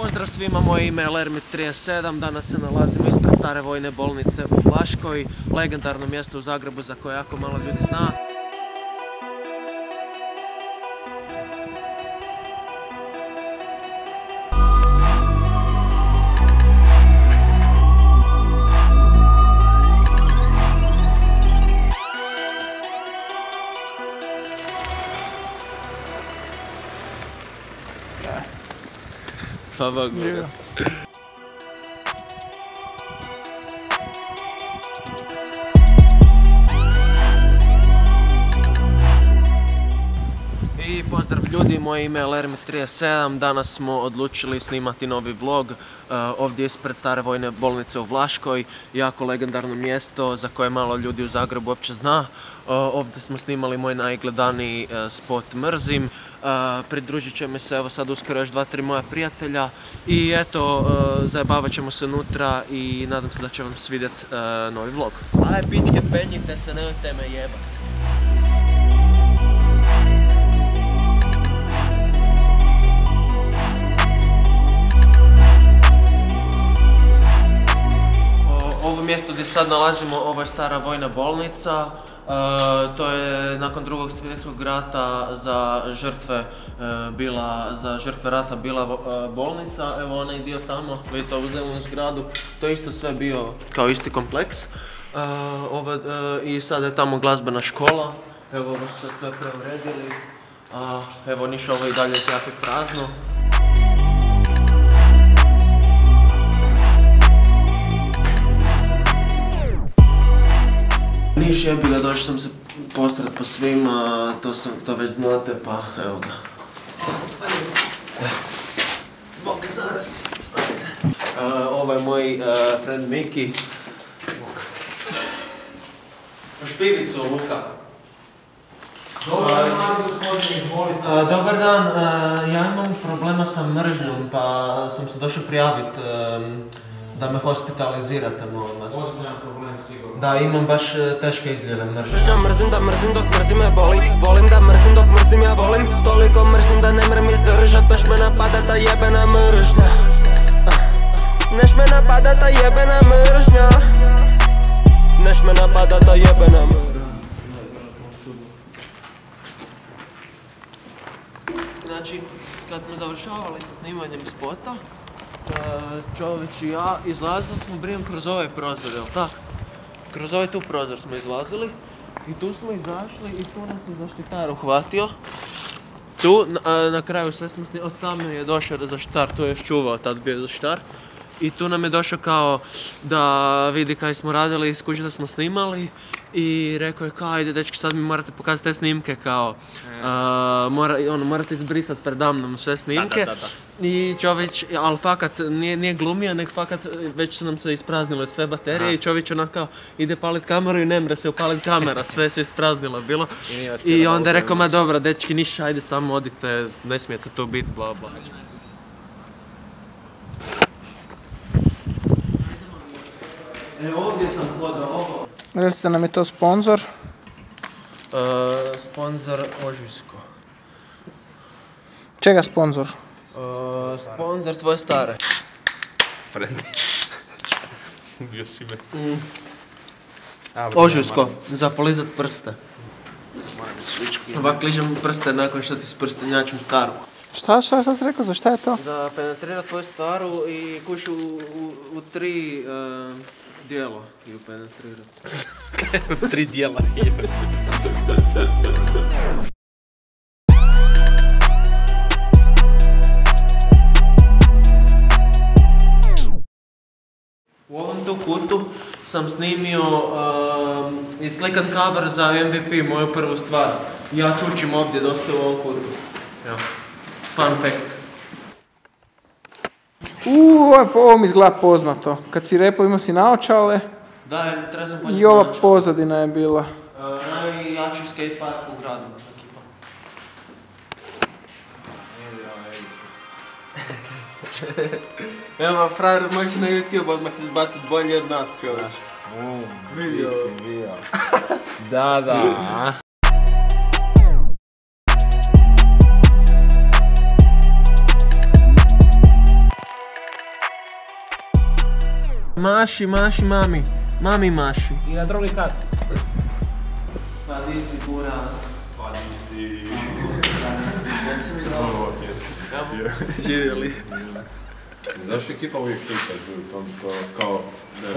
Pozdrav svima, moje ime je Lermit37, danas se nalazimo ispred stare vojne bolnice u Vlaškoj, legendarno mjesto u Zagrebu za koje jako malo ljudi zna. Pa Bogu. I pozdrav ljudi, moje ime je Lermit37, danas smo odlučili snimati novi vlog ovdje ispred stare vojne bolnice u Vlaškoj, jako legendarno mjesto za koje malo ljudi u Zagrebu uopće zna. Ovdje smo snimali moj najgledaniji spot Mrzim, pridružit će mi se evo sad uskoro još 2-3 moja prijatelja i eto, zajebavat ćemo se unutra i nadam se da će vam svidjet novi vlog. Aj pičke, penjite se, nemojte me jebat. Ovo mjesto gdje sad nalazimo, ovo je stara vojna bolnica. To je nakon Drugog svjetskog rata za žrtve rata bila bolnica. Evo onaj dio tamo, vidite ovu zelenu zgradu, to je isto sve bio kao isti kompleks. I sad je tamo glazbena škola, evo ovo su sve preuredili. Evo niš, ovo i dalje je jako prazno. Niš jebi ga, došao sam se postrat po svima, to već znate, pa evo ga. Ovo je moj friend Miki. Špivicu, Luka. Dobar dan, ja imam problema sa mržnjom, pa sam se došao prijaviti da me hospitalizirate, molim vas. Ozbiljan problem, sigurno. Da, imam baš teške izljeve mržnje. Mrzim da mrzim dok mrzim me boli. Volim da mrzim dok mrzim ja volim. Toliko mrzim da ne mrem izdržat. Neš me napada ta jebena mržnja. Neš me napada ta jebena mržnja. Neš me napada ta jebena mržnja. Znači, kad smo završavali sa snimanjem spota, čovječ i ja izlazili smo brijem kroz ovaj prozor, jel' tak? Kroz ovaj tu prozor smo izlazili i tu smo izašli i tu nas je zaštitar uhvatio. Tu, na kraju sve smo snimali, od tamo je došao zaštitar, tu je još čuvao, tad bio zaštitar. I tu nam je došao kao da vidi kaj smo radili, skuži da smo snimali i rekao je kao ajde dečki sad mi morate pokazati te snimke kao morate izbrisati predamnom sve snimke. I čovječ, ali fakat nije glumio, nek fakat već su nam se ispraznile sve baterije i čovječ onak kao ide palit kameru i ne mre se upalit kamera, sve se ispraznilo bilo. I onda je rekao ma dobro dečki niš, ajde samo odite, ne smijete tu biti, bla bla. Evo ovdje sam hodao ovo. Recite nam je to sponzor? Sponzor Ožujsko. Čega sponzor? Sponzor tvoje stare. Frendi. Ubio si me. Ožujsko, za polizat prste. Ovak ližem prste nakon što ti s prstenjačem staru. Šta si rekao, za šta je to? Za penetrirat tvoju staru i kuš u 3 dijela ju penetrirat. 3 dijela. U ovom tu kutu sam snimio i slikan cover za MVP, moju prvu stvar. Ja čučim ovdje dosta u ovom kutu. Fun fact. Ovo mi izgleda poznato. Kad si repao imao si naočale. Da, treba sam početi i ova pozadina je bila. Najjači skatepark u gradu. Evo, frajer, možeš na YouTube odmah izbacit bolje od nas, čovječ. Vidio si bio. Da. Maši, mami. Mami maši. I na drugi kat. Pa di si kuraz. Pa nisi... Živjeli. Zašto ekipa uvijek klika to kao...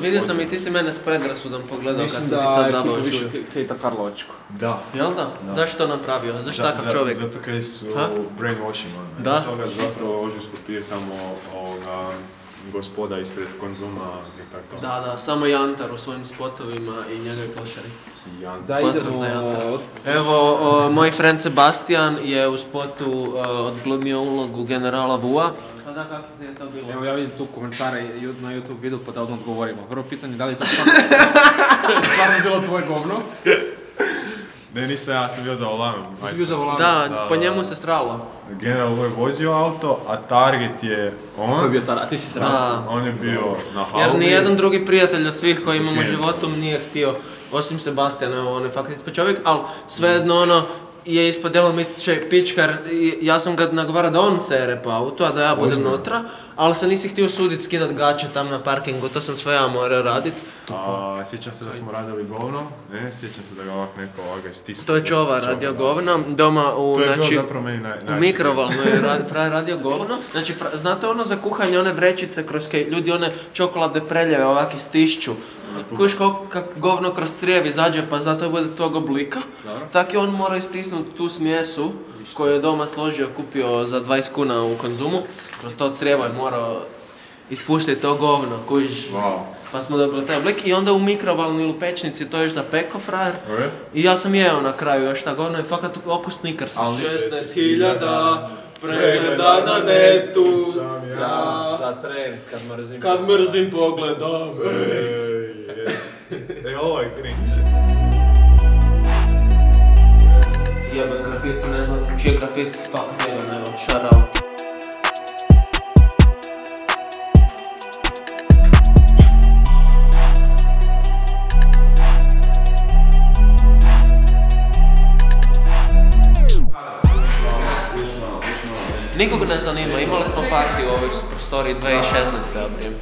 Vidio sam i ti si mene s predrasudom pogledao kad sam Mislim ti sad da dabao ekipa više žuj. hejta Karlovačku. Da. Jel da? Zašto to napravio? Zašto takav čovjek? Zato kaj su brainwashing on. Da? Toga zapravo Ožujsku pije samo gospoda ispred Konzuma i tako. Da, samo Jantar u svojim spotovima i njegovi košari. Da, Pozdrav za Jantar. Evo, moj friend Sebastian je u spotu odglumio ulogu generala Vua. Pa da, kako ti je to bilo? Evo ja vidim tu komentare na YouTube videu pa da odmah odgovorimo. Prvo pitanje, da li je to stvarno bilo tvoje govno? Ne, nisam ja, sam bio za volanom. Jesi bio za volanom? Da, po njemu se sralo. General Voj vozio auto, a target je on. Ko je bio tada? A ti si srao? Da. On je bio na haubi. Jer nijedan drugi prijatelj od svih koji imamo u Yes. životu nije htio, osim Sebastiana, on je fakt ispod čovjek, ali svejedno ono, je ispod djelomiče pičkar, ja sam ga nagovarao da on sere po autu, a da ja budem unutra, ali se nisi htio sudit skidat gače tam na parkingu, to sam sve ja morao radit. Sjećam se da smo radili govno, ne? Sjećam se da ga ovak neko ovoga stiskao. To je Čova radio govno, doma u, To je bilo znači, zapravo meni u mikrovalnoj je radio govno. Znači, znate ono za kuhanje, one vrećice kroz kaj ljudi one čokolade preljeve ovaki stišću. Kuš kak govno kroz crijev izađe pa zato bude tog oblika. Tak je on morao istisnuti tu smjesu koju je doma složio, kupio za 20 kuna u Konzumu. Kroz to crijevo je morao ispuštiti to govno, kužiš. Wow. Pa smo dobili taj oblik i onda u mikrovalni ili u pečnici to još zapeko frajer. Okay. I ja sam jeo na kraju još ta govno i fakat okus Snickersa. 16.000 pregleda na netu. Za tren, Kad mrzim pogledam. Ovo je cringe. Jeben grafiti, ne znam čiji je grafit, fuck jeben, evo, shout out. Nikog ne zanima, imali smo partiju u ovoj prostoriji 2016. aprim.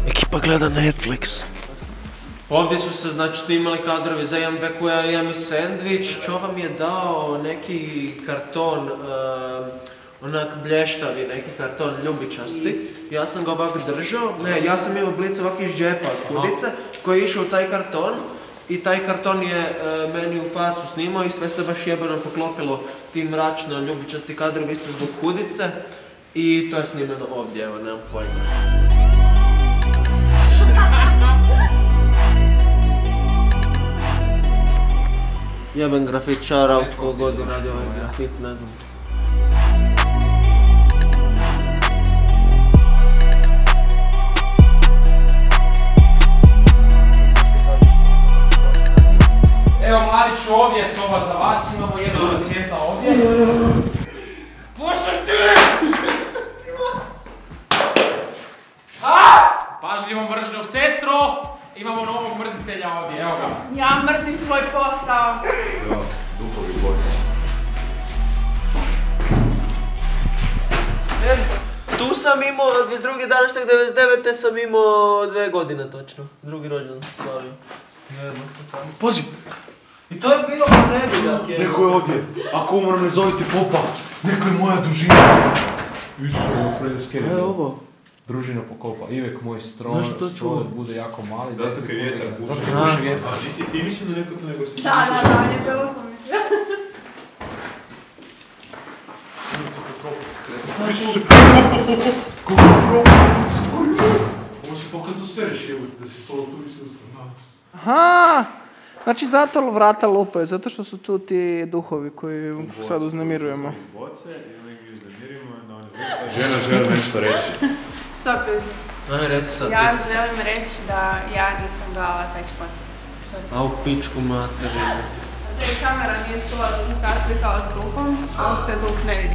Ekipa gleda Netflix. Ovdje su se znači snimali kadrovi za jedan koja je mi sandvič. Čova mi je dao neki karton, onak blještavi, neki karton ljubičasti. Ja sam ga ovak držao, ja sam imao blic ovak iz džepa od hudice koji je išao u taj karton. I taj karton je meni u facu snimao i sve se baš jebeno poklopilo ti mračno ljubičasti kadrovi isto zbog hudice. I to je snimeno ovdje, evo, nemam pojma. Jeben grafit, shout out, kogod je radio ovaj grafit, ne znam. Evo Mladiću, ovdje je soba za vas, imamo jednog pacijenta ovdje. Puštaš ti! Pažljivo mržnjom sestro, imamo novog mrzitelja ovdje, evo ga. Ja mrzim svoj posao. Duhovi boci. Tu sam imao, 22.11.99. sam imao 2 godine točno. Drugi rođendan sam slavio. Pazi! I to je bilo ponedjeljak. Neko je ovdje. Ako umro ne zovite popa. Neko je moja dužina. Isu, Fred Scary. Evo ovo. Družina pokopa. Ivek moj stroj, Zašto to stroj čuo? bude jako mali. Zato kaj vjetar puše. Zato kaj puše vjetar. A nisi ti mislio da neko to nego si... Da, on je bilo pomislio. Ovo se fakat usereš, jebate, da si solo tu i sustav. Aha! Znači zato vrata lupaju, zato što su tu ti duhovi koji sad uznemirujemo. Boce i mi ih uznemirimo i onda oni... Žena želi nešto reći. Sopis. Ajme, reci sad Ja ti. želim reći da ja nisam dala taj spot. Sorry. A u pičku materinu. Znači, kamera nije čula da sam saslikala s duhom, ali se duh ne vidi.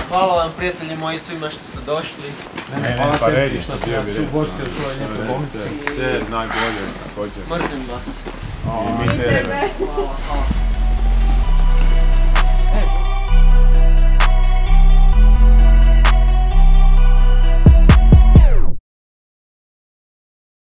Hvala vam prijatelji moji svima što ste došli. Ne, pa redi što si nas ugostio u svojoj lijepoj bolnici. Sve najbolje također. Mrzim vas. I mi tebe. Hvala.